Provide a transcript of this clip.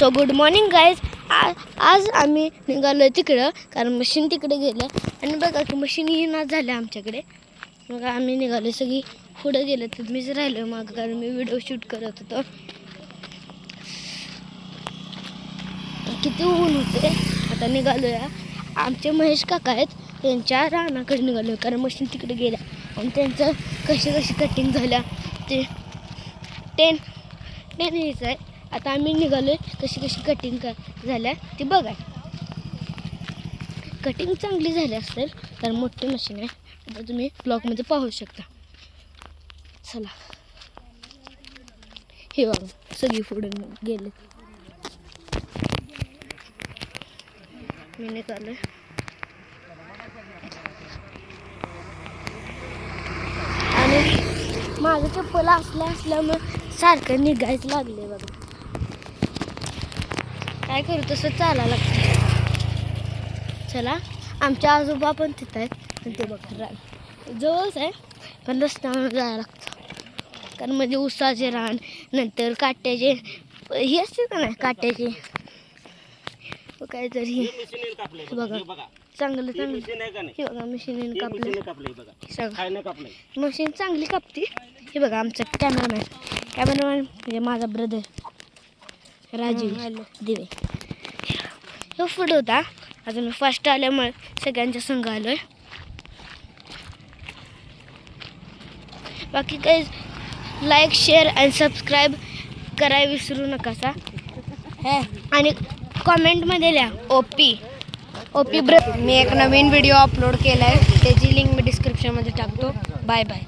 So good morning guys. आज आम्ही निघालो तिकडं कारण मशीन तिकडे गेलं आणि बघा की मशीन येणार झाल्या आमच्याकडे. मग आम्ही निघालो सगळी पुढं गेलं तर मीच राहिलो मागं कारण मी व्हिडिओ शूट करत होतो. किती ऊन होते. आता निघालो या आमचे महेश काका आहेत त्यांच्या रानाकडे निघालो कारण मशीन तिकडे गेल्या आणि त्यांचं कशी कटिंग झाल्या ते टेन यायचं आहे. आता आम्ही निघालो कशी कटिंग झाल्या ती बघा. कटिंग चांगली झाली असेल तर मोठी मशीन आहे. आता तुम्ही ब्लॉगमध्ये पाहू शकता. चला हे बघा सगळी पुढे गेले. मी निघालो आणि माझं चप्पल असल्यामुळे सारखं निघायचं लागले बघा. काय करू तसं चालायला लागतं. चला आमच्या आजोबा पण तिथं आहेत आणि ते बघा रान जवळच आहे पण रस्त्यावर जायला लागतं कारण म्हणजे उसाचे रान नंतर काट्याचे हे असते का नाही काट्याचे काहीतरी बघा चांगलं हे बघा मशीन कापले मशीन चांगली कापते. हे बघा आमचा कॅमेरामॅन म्हणजे माझा ब्रदर राजीव दिवे तो पुढं होता. आता मी फर्स्ट आल्यामुळे सगळ्यांच्या संघ आलोय. बाकी काही लाईक शेअर आणि सबस्क्राईब करायला विसरू नका आणि कॉमेंटमध्ये लिहा ओपी मी एक नवीन व्हिडिओ अपलोड केला आहे त्याची लिंक मी डिस्क्रिप्शनमध्ये टाकतो. Bye bye.